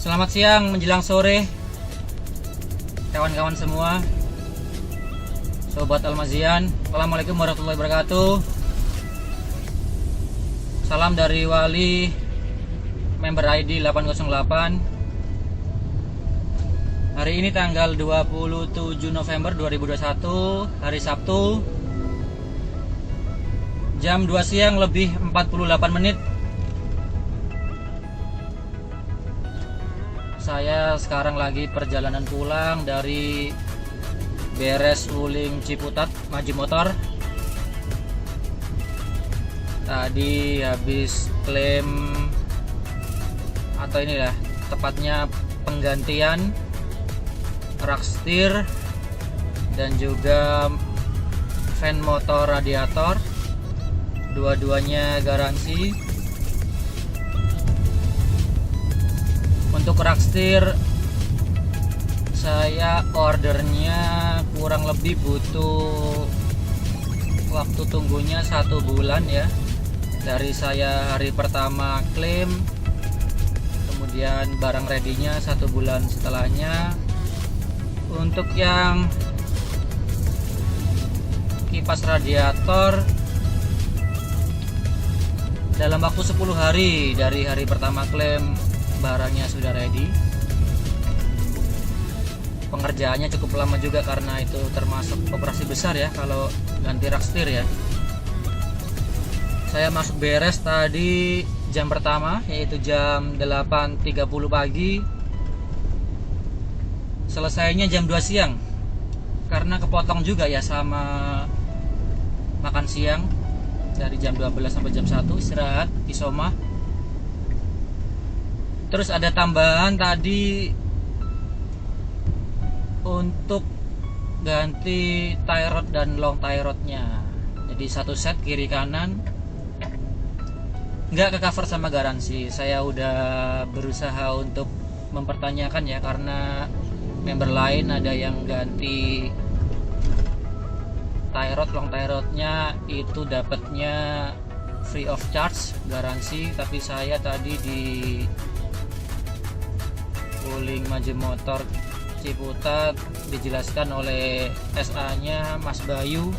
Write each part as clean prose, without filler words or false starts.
Selamat siang menjelang sore kawan-kawan semua, Sobat Almazian. Assalamualaikum warahmatullahi wabarakatuh. Salam dari Wali, member ID 808. Hari ini tanggal 27 November 2021, hari Sabtu, jam 2 siang lebih 48 menit. Saya sekarang lagi perjalanan pulang dari beres Wuling Ciputat Maju Motor. Tadi habis klaim, atau inilah tepatnya penggantian rak setir dan juga fan motor radiator. Dua-duanya garansi. Untuk rak setir saya ordernya kurang lebih butuh waktu tunggunya 1 bulan ya, dari saya hari pertama klaim, kemudian barang ready-nya 1 bulan setelahnya. Untuk yang kipas radiator dalam waktu 10 hari dari hari pertama klaim barangnya sudah ready. Pengerjaannya cukup lama juga karena itu termasuk operasi besar ya kalau ganti rak setir ya. Saya masuk beres tadi jam pertama, yaitu jam 8.30 pagi. Selesainya jam 2 siang karena kepotong juga ya sama makan siang, dari jam 12 sampai jam 1 istirahat isomah. Terus ada tambahan tadi untuk ganti tie rod dan long tie rodnya. Jadi satu set kiri kanan, nggak ke cover sama garansi. Saya udah berusaha untuk mempertanyakan ya, karena member lain ada yang ganti tie rod, long tie rodnya itu dapatnya free of charge garansi, tapi saya tadi di Wuling Maju Motor Ciputat dijelaskan oleh SA nya Mas Bayu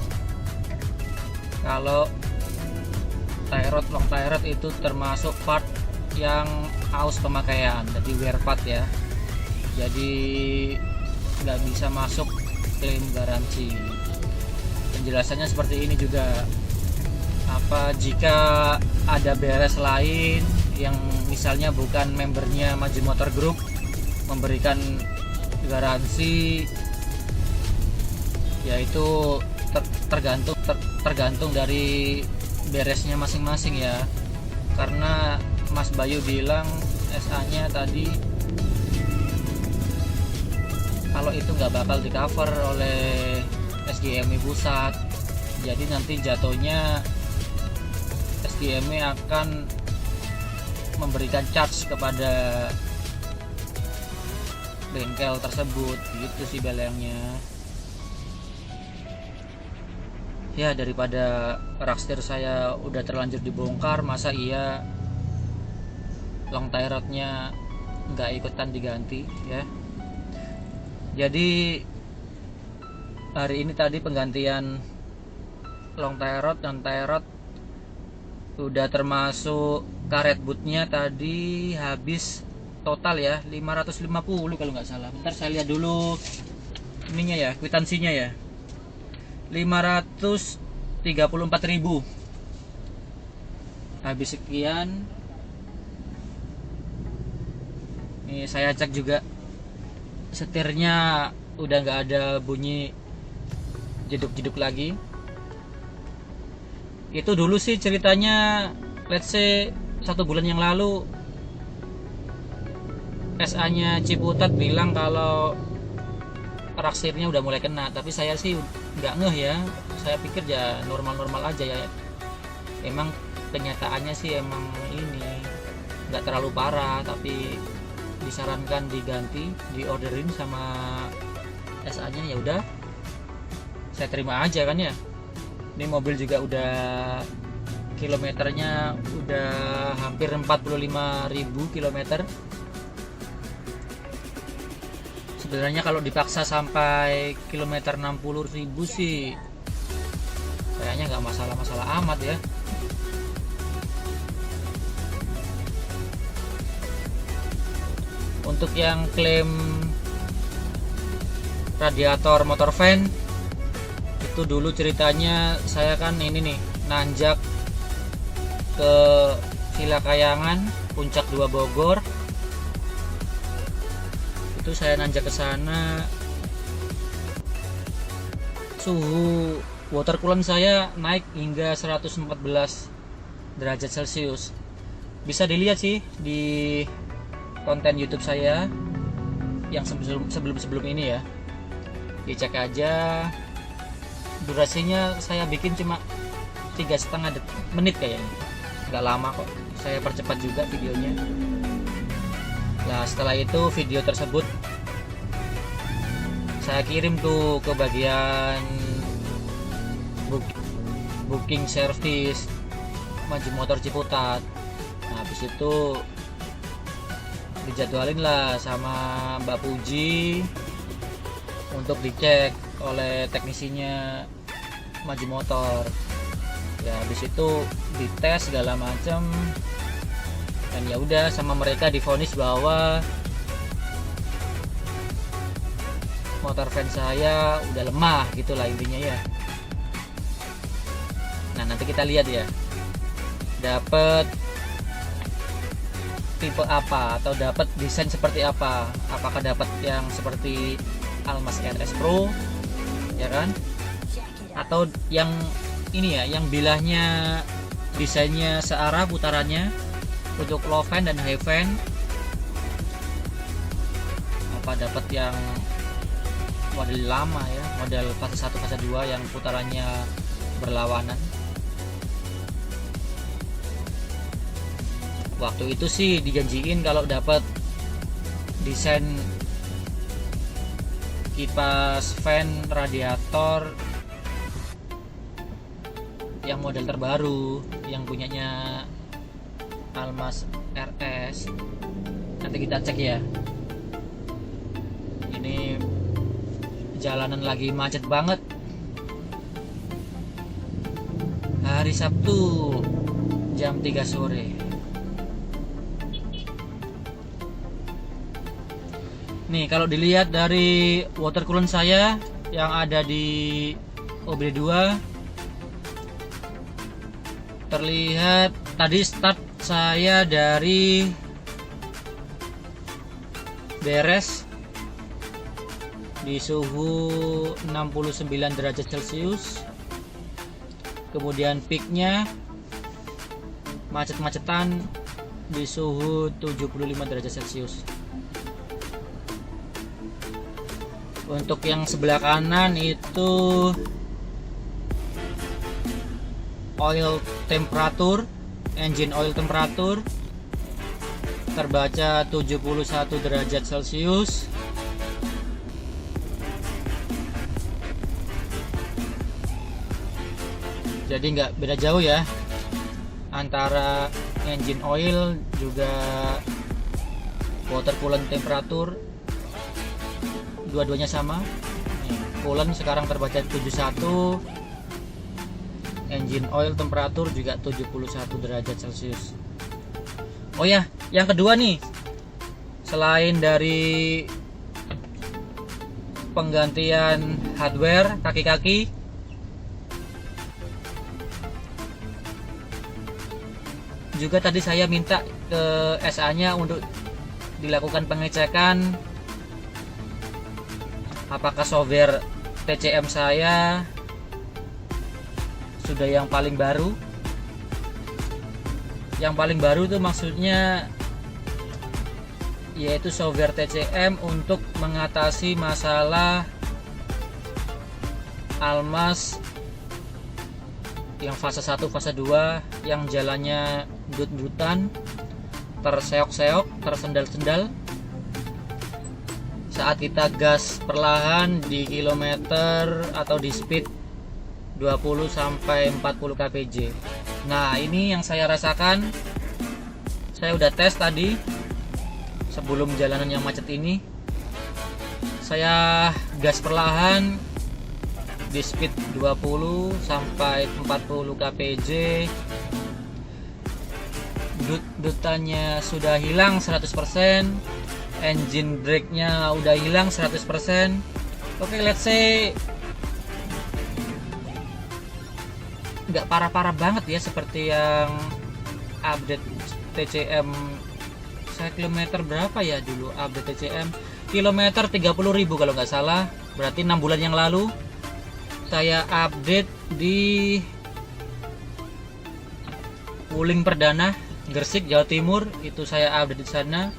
kalau tie rod, long tie rod itu termasuk part yang aus pemakaian, jadi wear part ya, jadi nggak bisa masuk klaim garansi. Penjelasannya seperti ini juga, jika ada beres lain yang misalnya bukan membernya Maju Motor Group memberikan garansi, yaitu tergantung dari beresnya masing-masing ya. Karena Mas Bayu bilang SA nya tadi kalau itu nggak bakal di cover oleh SGMI pusat, jadi nanti jatuhnya SGMI akan memberikan charge kepada bengkel tersebut, gitu sih belengnya. Ya, daripada rak setir saya udah terlanjur dibongkar, masa iya long tie rodnya nggak ikutan diganti ya. Jadi hari ini tadi penggantian long tie rod dan tie rod udah termasuk karet bootnya tadi habis total ya 550 kalau nggak salah. Bentar saya lihat dulu ininya ya, kwitansinya ya. 534.000 habis sekian. Ini saya cek juga setirnya udah nggak ada bunyi jeduk-jeduk lagi. Itu dulu sih ceritanya, let's say 1 bulan yang lalu SA nya Ciputat bilang kalau rak setirnya udah mulai kena, tapi saya sih nggak ngeh ya. Saya pikir ya normal-normal aja ya. Emang kenyataannya sih emang ini nggak terlalu parah, tapi disarankan diganti, diorderin sama SA nya. Ya udah, saya terima aja kan ya. Ini mobil juga udah kilometernya udah hampir 45.000 kilometer. Sebenarnya kalau dipaksa sampai kilometer 60.000 sih kayaknya nggak masalah-masalah amat ya. Untuk yang klaim radiator motor van, itu dulu ceritanya saya kan ini nih nanjak ke Villa Kayangan Puncak 2 Bogor. Itu saya nanjak ke sana, suhu water coolant saya naik hingga 114 derajat Celcius. Bisa dilihat sih di konten YouTube saya yang sebelum ini ya, dicek aja. Durasinya saya bikin cuma 3,5 menit kayaknya, nggak lama kok. Saya percepat juga videonya. Nah setelah itu video tersebut saya kirim tuh ke bagian booking service Maju Motor Ciputat. Nah habis itu dijadwalin lah sama Mbak Puji untuk dicek oleh teknisinya Maju Motor. Ya habis itu dites segala macam, dan ya udah sama mereka divonis bahwa motor van saya udah lemah gitulah intinya ya. Nah nanti kita lihat ya, dapat tipe apa atau dapat desain seperti apa. Apakah dapat yang seperti Almas RS Pro ya kan, atau yang ini ya, yang bilahnya desainnya searah putarannya untuk low fan dan high fan. Apa dapat yang model lama ya, model fase 1 fase 2 yang putarannya berlawanan. Waktu itu sih dijanjiin kalau dapat desain kipas fan radiator yang model terbaru yang punyanya Almas RS. Nanti kita cek ya. Ini jalanan lagi macet banget. Hari Sabtu jam 3 sore. Nih kalau dilihat dari water coolant saya yang ada di OBD2, terlihat tadi start saya dari beres di suhu 69 derajat Celcius, kemudian peaknya macet-macetan di suhu 75 derajat Celcius. Untuk yang sebelah kanan itu oil temperatur, engine oil temperatur terbaca 71 derajat Celcius. Jadi nggak beda jauh ya antara engine oil juga water coolant temperatur, dua-duanya sama. Coolant sekarang terbaca 71, engine oil temperatur juga 71 derajat Celcius. Oh ya, yang kedua nih, selain dari penggantian hardware kaki-kaki, juga tadi saya minta ke SA nya untuk dilakukan pengecekan apakah software TCM saya sudah yang paling baru. Yang paling baru itu maksudnya yaitu software TCM untuk mengatasi masalah Almas yang fase 1 fase 2 yang jalannya dut-dutan, terseok-seok, tersendal-sendal saat kita gas perlahan di kilometer atau di speed 20 sampai 40 kpj. Nah, ini yang saya rasakan. Saya udah tes tadi sebelum jalanan yang macet ini. Saya gas perlahan di speed 20 sampai 40 kpj. Dutannya sudah hilang 100%, engine brake-nya udah hilang 100%. Oke, let's say nggak parah-parah banget ya seperti yang update TCM. Saya kilometer berapa ya dulu update TCM? Kilometer 30.000 kalau nggak salah, berarti 6 bulan yang lalu saya update di Wuling Perdana Gresik, Jawa Timur. Itu saya update di sana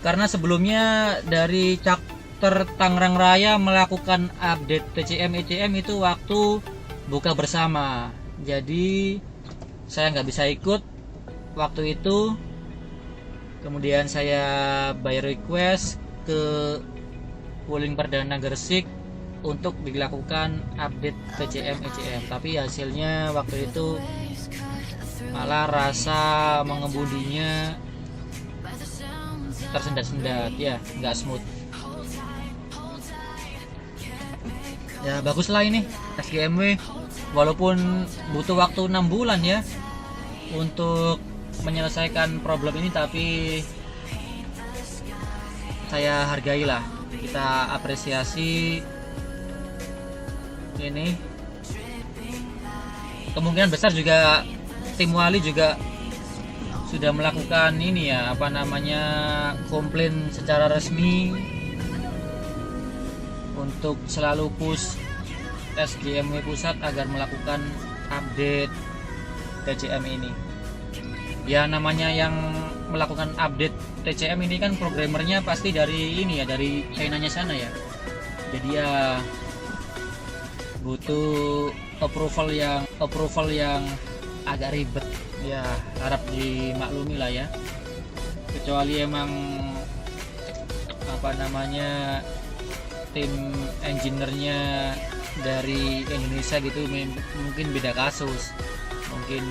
karena sebelumnya dari Cakter Tangerang Raya melakukan update TCM ECM itu waktu buka bersama, jadi saya nggak bisa ikut waktu itu. Kemudian saya by request ke Wuling Perdana Gresik untuk dilakukan update TCM ECM, tapi hasilnya waktu itu malah rasa mengemudinya tersendat-sendat ya, nggak smooth ya. Baguslah ini SGMW, walaupun butuh waktu 6 bulan ya untuk menyelesaikan problem ini, tapi saya hargailah, kita apresiasi. Ini kemungkinan besar juga tim Wali juga sudah melakukan ini ya, apa namanya, komplain secara resmi untuk selalu push SGMW pusat agar melakukan update TCM ini. Ya namanya yang melakukan update TCM ini kan programmernya pasti dari ini ya, dari China-nya sana ya. Jadi ya butuh approval yang agak ribet ya, harap dimaklumi lah ya. Kecuali emang apa namanya tim engineer-nya dari Indonesia gitu, mungkin beda kasus, mungkin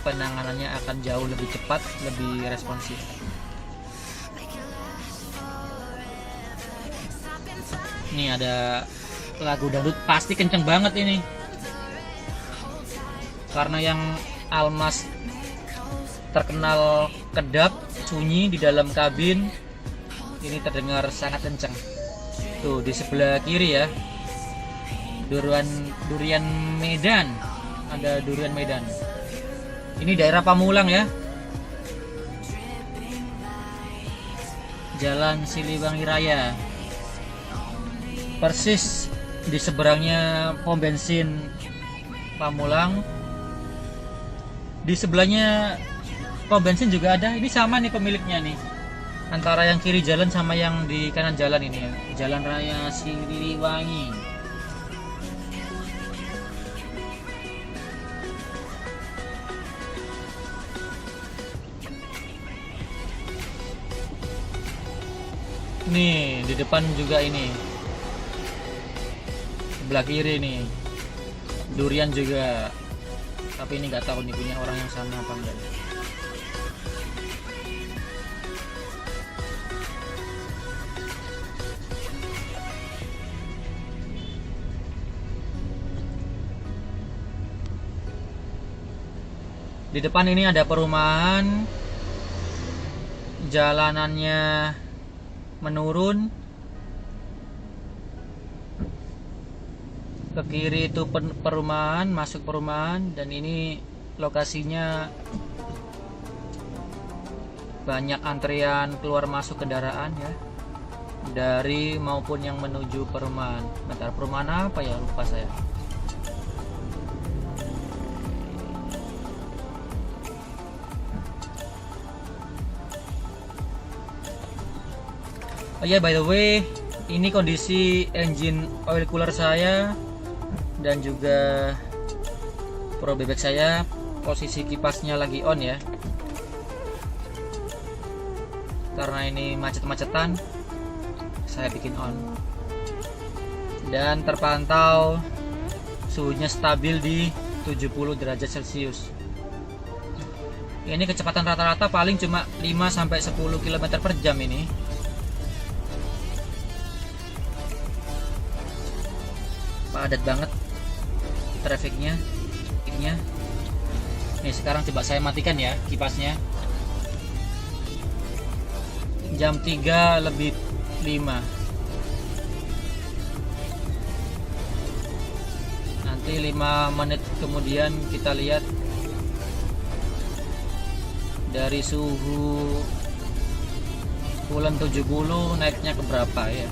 penanganannya akan jauh lebih cepat, lebih responsif. Ini ada lagu dangdut, pasti kenceng banget ini karena yang Almas terkenal kedap, sunyi di dalam kabin. Ini terdengar sangat kenceng. Tuh di sebelah kiri ya, durian Medan, ada durian Medan. Ini daerah Pamulang ya, Jalan Siliwangi Raya, persis di seberangnya pom bensin Pamulang. Di sebelahnya pom bensin juga ada. Ini sama nih pemiliknya nih, antara yang kiri jalan sama yang di kanan jalan ini ya, Jalan Raya Siliwangi. Nih di depan juga ini, sebelah kiri nih durian juga, tapi ini nggak tahu nih punya orang yang sama apa enggak. Di depan ini ada perumahan, jalanannya menurun. Ke kiri itu perumahan, masuk perumahan, dan ini lokasinya banyak antrian keluar masuk kendaraan ya, dari maupun yang menuju perumahan. Bentar, perumahan apa ya, lupa saya. Oh ya, by the way, ini kondisi engine oil cooler saya dan juga pro bebek saya, posisi kipasnya lagi on ya, karena ini macet-macetan saya bikin on, dan terpantau suhunya stabil di 70 derajat Celcius. Ini kecepatan rata-rata paling cuma 5-10 km per jam ini. padat banget trafficnya. Nih sekarang coba saya matikan ya kipasnya. Jam 3:05. Nanti 5 menit kemudian kita lihat dari suhu bulan 70 naiknya ke berapa ya.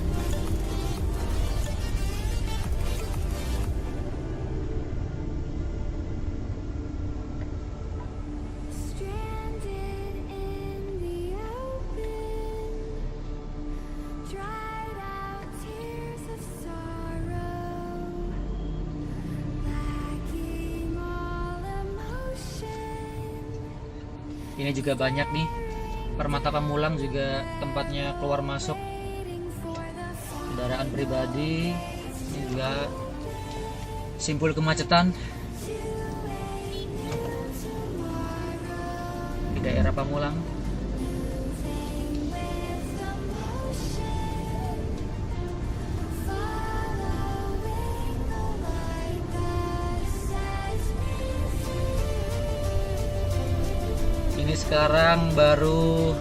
Ini juga banyak nih Permata Pamulang, juga tempatnya keluar masuk kendaraan pribadi. Ini juga simpul kemacetan di daerah Pamulang. Ini sekarang baru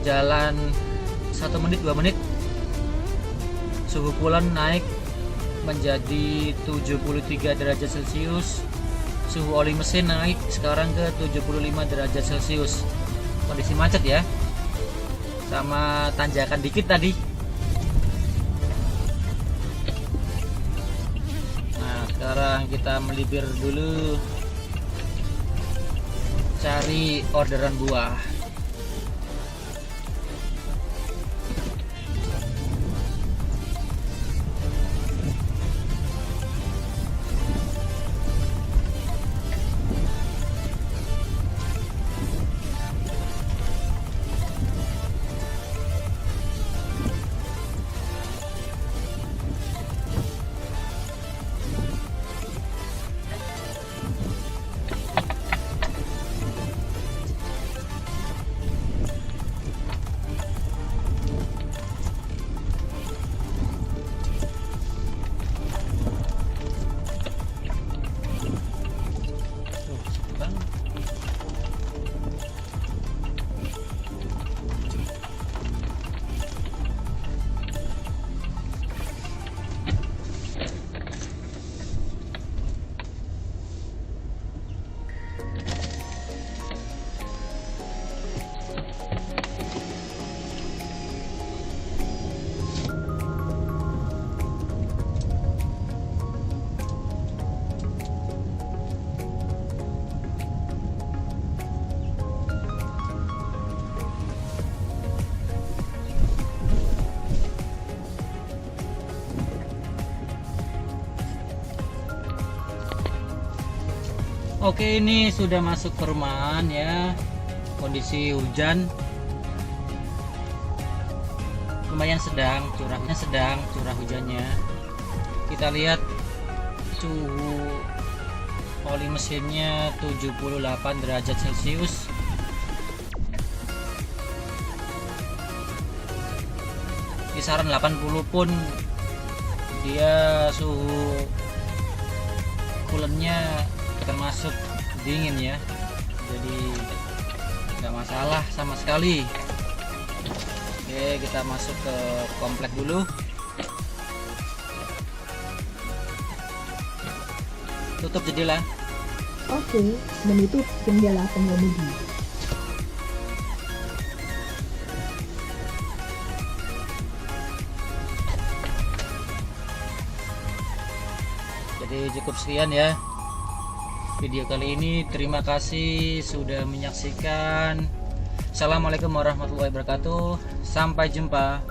jalan 1 menit 2 menit, suhu bulan naik menjadi 73 derajat Celcius. Suhu oli mesin naik sekarang ke 75 derajat Celcius. Kondisi macet ya, sama tanjakan dikit tadi. Nah sekarang kita melipir dulu cari orderan buah. Oke, ini sudah masuk perumahan ya. Kondisi hujan lumayan sedang, curah hujannya. Kita lihat suhu oli mesinnya 78 derajat Celcius. Kisaran 80 pun dia suhu coolernya termasuk dingin ya, jadi nggak masalah sama sekali. Oke, kita masuk ke komplek dulu. Tutup jendela. Oke, menutup jendela pengemudi. Jadi cukup sekian ya video kali ini. Terima kasih sudah menyaksikan. Assalamualaikum warahmatullahi wabarakatuh. Sampai jumpa.